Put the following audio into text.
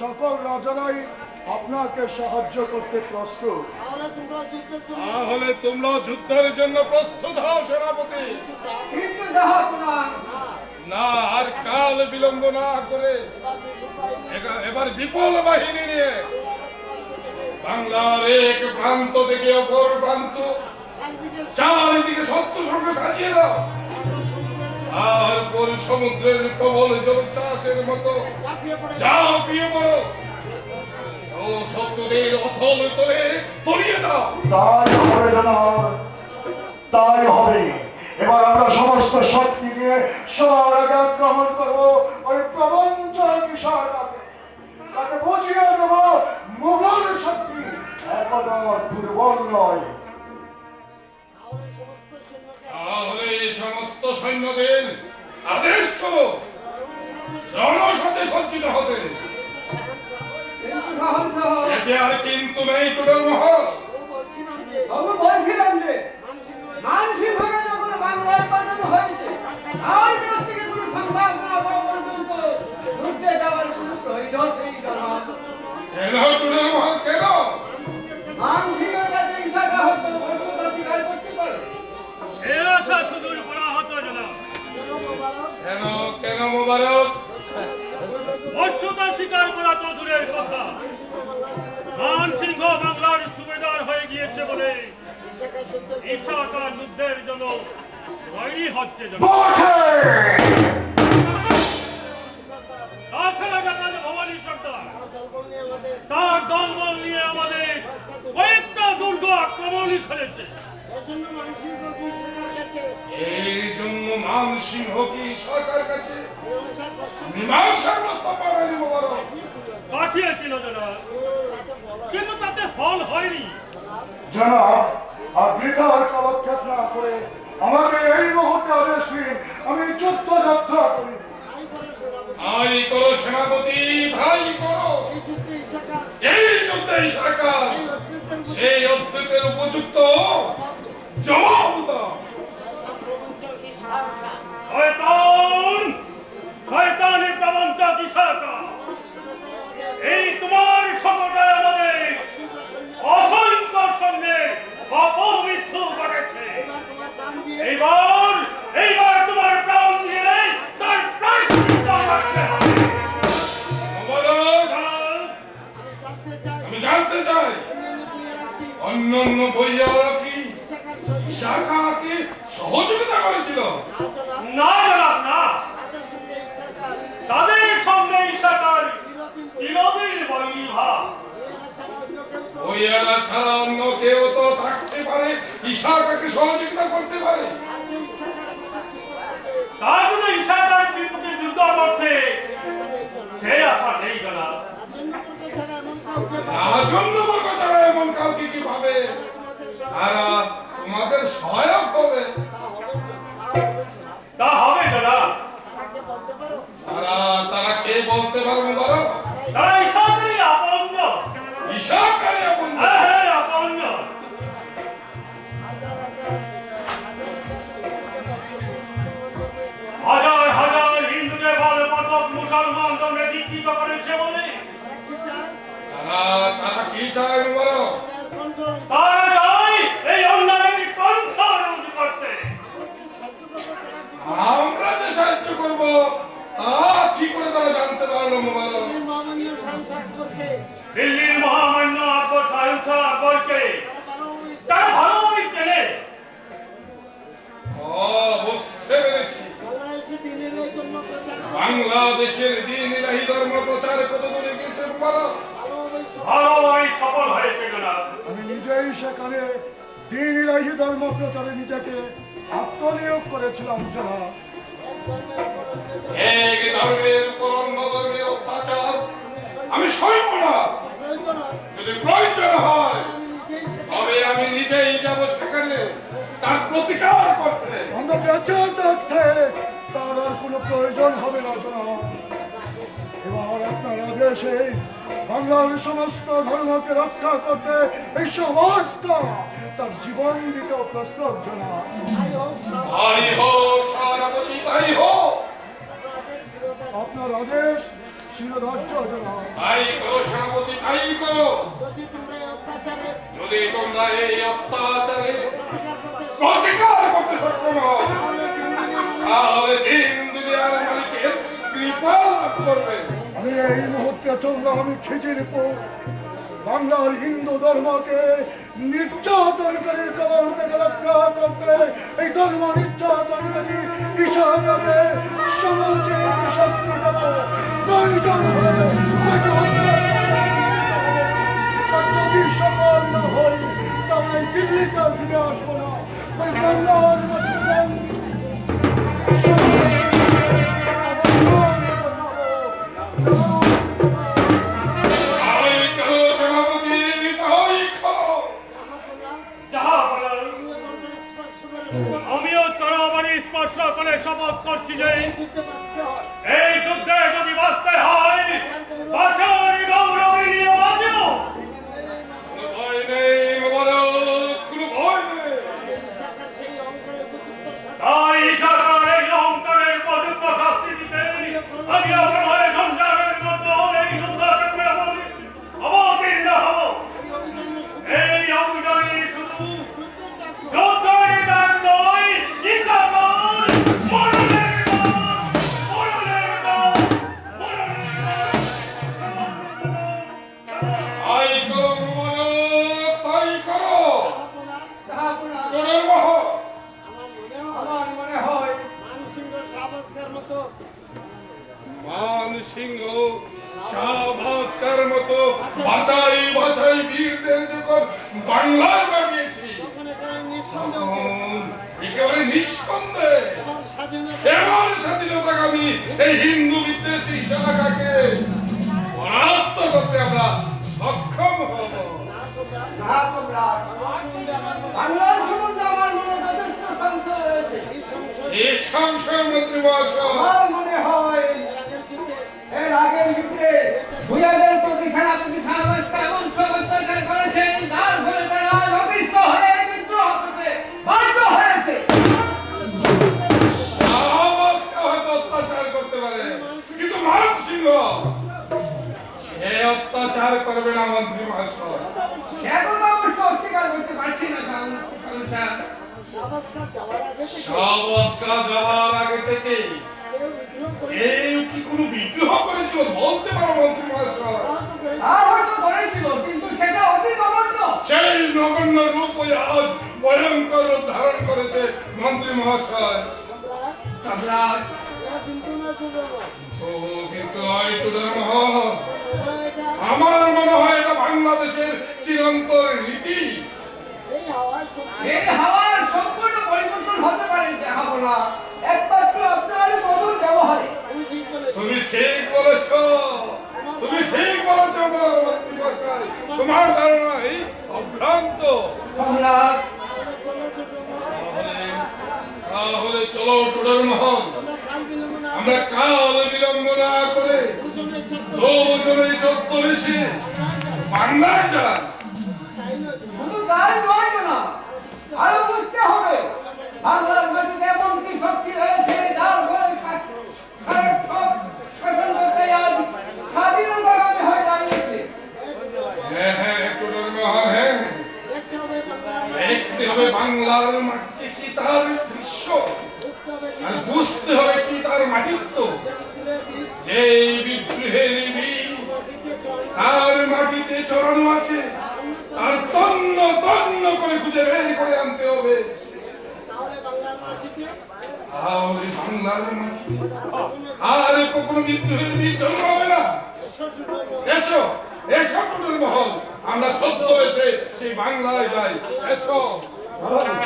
সকল রাজারাই আপনাকে সাহায্য করতে প্রস্তুত। তাহলে তোমরা যুদ্ধের জন্য প্রস্তুত হও সেনাপতি। না আর কাল বিলম্ব না করে এবার বিপুল বাহিনী নিয়ে বাংলার এক প্রান্ত থেকে অপর প্রান্ত চারিদিকে শত্রু সঙ্গে সাজিয়ে দাও। আর পর সমুদ্রের প্রবল জলোচ্ছ্বাসের মতো ঝাঁপিয়ে পড়ো ও শত্রুদের অথল তলে তলিয়ে দাও। তাই হবে জনাব, তাই হবে। এবার আমরা সমস্ত শক্তি নিয়ে সবার আগে আক্রমণ করবো ওই প্রবঞ্চ কিশোরটাকে। তাকে বুঝিয়ে দেবো মুঘল শক্তি এখনো দুর্বল নয়। তাহলে এই সমস্ত সৈন্যদের আদেশ করো রণসাথে সজ্জিত হতে। এতে আর কিন্তু নেই টোটাল মহল। বলছিলাম যে মানসিক ভাবে যখন বাংলায় পাঠানো হয়েছে আর কাছ থেকে কোনো সংবাদ না পাওয়া পর্যন্ত যুদ্ধে যাওয়ার কোনো প্রয়োজন নেই। কেন টোটাল মহল কেন? মানসিকের কাছে ইশারা হতো বর্ষতা স্বীকার করতে পারে। এ আশা সুদূর করা হতো না। কেন কেন মোবারক? বর্ষতা স্বীকার করা তো দূরের কথা, মানসিংহ বাংলার সুবেদার হয়ে গিয়েছে বলে ইশাকা যুদ্ধের জন্য তৈরি হচ্ছে। তাছাড়া জানাল ভবানী সর্দার তার দলবল নিয়ে আমাদের কয়েকটা দুর্গ আক্রমণই খেলেছে। এই জন্য মানসিংহ কি সরকার কাছে মীমাংসার প্রস্তাব পাঠানি মোবারক? পাঠিয়েছিল জনাব, কিন্তু তাতে ফল হয়নি। জনাব, আর বৃথার কালক্ষেপ না করে আমাকে এই মুহূর্তে আদেশ দিন, আমি যুদ্ধ যাত্রা করি। তাই করো সেনাপতি, তাই করো। এই যুদ্ধে ইশাকা সেই অদ্ভুতের উপযুক্ত জবাব দাও। শয়তান, শয়তানের প্রবঞ্চক ইশাকা, এই তোমার সকটায় আমাদের অসংখ্য সৈন্যের অপমৃত্যু ঘটেছে। এইবার তোমার প্রাণ দিয়ে তার প্রায়শ্চিত্ত করতে হবে। মোবারক, আমি জানতে চাই অন্যান্য বইয়ারা কি ইশাকাকে সহযোগিতা করেছিল? না জনাব, না। তাদের সঙ্গে ইশাকার চিরদিন বৈরী ভাব। বইয়ারা ছাড়া অন্য কেউ তো থাকতে পারে ইশাকাকে সহযোগিতা করতে পারে। তার জন্য ইশাকার বিপক্ষে যুদ্ধ করতে সে আশা নেই জনাব। রাজন্যবর্গ ছাড়া এমন কাউকে কি ভাবে তারা তোমাদের সহায়ক হবে? তা হবে জনাব। তারা কে বলতে পারো মোবারক? তারা ইশাকারই আপন। ইশাকারই আপন? হ্যাঁ, আপন। হাজার হাজার হিন্দুদের বল পাঠক মুসলমান দণ্ডে দীক্ষিত করেছে বলে তারা কি চায় মোবারক? তারা চায় এই অন্যায়ের কণ্ঠ রোধ করতে। আমরা যে সাহায্য করব তা কি করে তারা জানতে পারলো মোবারক? দিল্লির মহামান্য আকবর শাহ আকবরকে তারা ভালোভাবে চেনে। বুঝতে পেরেছি। বাংলাদেশের দ্বীন ইলাহি ধর্ম প্রচার কত দূরে গেছে মোবারক? ভালোভাবে সফল হয়েছে জনাব। আমি নিজেই সেখানে দ্বীন ইলাহি ধর্ম প্রচারে নিজেকে আত্মনিয়োগ করেছিলাম জনাব। এক ধর্মের উপর অন্য ধর্মের অত্যাচার আমি সইব না। যদি প্রয়োজন হয় তবে আমি নিজেই যাব সেখানে তার প্রতিকার করতে। আমরা বেঁচে থাকতে তার আর কোনো প্রয়োজন হবে না জনাব। এবার আপনার আদেশে বাংলার সমস্ত ধর্মকে রক্ষা করতে এই সমস্ত তার জীবন দিতে প্রস্তুত জনাব। তাই হোক সেনাপতি, তাই হোক। আপনার আদেশ শিরোধার্য জনাব। তাই করো সেনাপতি, তাই করো। যদি তোমরা এই অত্যাচারে প্রতিকার করতে সক্ষম হও, তাহলে দিন দুনিয়ার মালিকের কৃপা লাভ করবে। আমি এই মুহূর্তে চললাম আমি খিজিরপুর, বাংলার হিন্দু ধর্মকে নির্যাতনকারীর কবল থেকে রক্ষা করতে এই ধর্ম নির্যাতনকারী ঈশাকে সামাজিক শাস্তি দেব। প্রয়োজন হলে তাকে হত্যা করতে হবে। আর যদি সফল না হই তাহলে দিল্লিতে আর ফিরে আসবো না। ওই বাংলার মাটিতে তাই করো সেনাপতি, তাই করো। যাহা বলার আমিও তরবারি স্পর্শ করে শপথ করছি যে এই যুদ্ধে যদি বাঁচতে হয় বাঁচার গৌরবে নিয়ে বাঁচব। কোনো ভয় নেই মোবারক, কোনো ভয় নেই। তাই সরকার এই অহংকারের উপযুক্ত শাস্তি দিতে আমি আপনার সংসারের মতো এই যুদ্ধক্ষেত্রে অবতীর্ণ হব। এই অভিযানে শুধু যুদ্ধের গান নয়, ইসাগর মরণের গান, মরণের গান, মরণের গান। তাই করো মোবারক, তাই করো। জাহাপনা, চোরের মহল, আমার মনে হয় মান সিংহ শাহবাজকার মতো বাছাই বাছাই বীরদের যখন বাংলায় পাঠিয়েছি, তখন একেবারে নিঃসন্দেহে এমন স্বাধীনতাকামী এই হিন্দু বিদ্বেষী ইশারাকে পরাস্ত করতে আমরা সক্ষম হব। জাহাপনা, বাংলার সম্বন্ধে আমার মনে যথেষ্ট সংশয় রয়েছে। এই সংশয় মন্ত্রী মহাশয়, আমার মনে হয় এর আগের যুদ্ধে ভুয়াদের প্রতি সেনাপতি শাহবাজকে এমন সব অত্যাচার করেছেন যার ফলে তারা অভিষ্ট হয়ে বিদ্রোহ করতে বাধ্য হয়েছে। শাহবাজকে হয়তো অত্যাচার করতে পারে, কিন্তু মান সিংহ সে অত্যাচার করবে না মন্ত্রী মহাশয়। এখন অবশ্য অস্বীকার করতে পারছি না সংসার। শাহবাজকা যাওয়ার আগে থেকে কেউ কি কোনো বিদ্রোহ করেছিল বলতে পারো মন্ত্রী মহাশয়? আর হয়তো করেছিল, কিন্তু সেটা অতি নগণ্য। সেই নগণ্য রূপ ওই আজ ভয়ঙ্কর রূপ ধারণ করেছে মন্ত্রী মহাশয়। সম্রাট, ও কিন্তু নয় চোরের মহল, আমার মনে হয় এটা বাংলাদেশের চিরন্তর রীতি। এই হাওয়ার সম্পূর্ণ পরিবর্তন হতে পারে জাহাপনা একমাত্র আপনার মধুর ব্যবহারে। তুমি ঠিক বলেছ, তুমি ঠিক বলেছ মন্ত্রী মহাশয়। তোমার ধারণা এই অভ্রান্ত। সম্রাট, তাহলে চলো চোরের মহল, আমরা কাল বিলম্ব না করে দুজনে ছদ্মবেশে বাংলায় যান। শুধু তাই নয় না, আরো বুঝতে হবে বাংলার মাটিতে এমন কি শক্তি রয়েছে যার ফলে সারা সব শাসন করতে আজ স্বাধীনতাকামী হয়ে দাঁড়িয়েছে। হ্যাঁ হ্যাঁ চোরের মহল, হ্যাঁ দেখতে হবে বাংলার মাটিতে কি তার দৃশ্য, আর বুঝতে হবে কি তার মাহিত্য। যে বিদ্রোহের বীজ তার মাটিতে চড়ানো আছে, তার তন্ন তন্ন করে খুঁজে বের করে আনতে হবে। তাহলে বাংলার মাটিতে আর কখনো বিদ্রোহের বীজ জন্মাবে না। এসো এসো টুটুল মহল, আমরা ছদ্ম এসে সেই বাংলায় যাই। এসো। ভগবান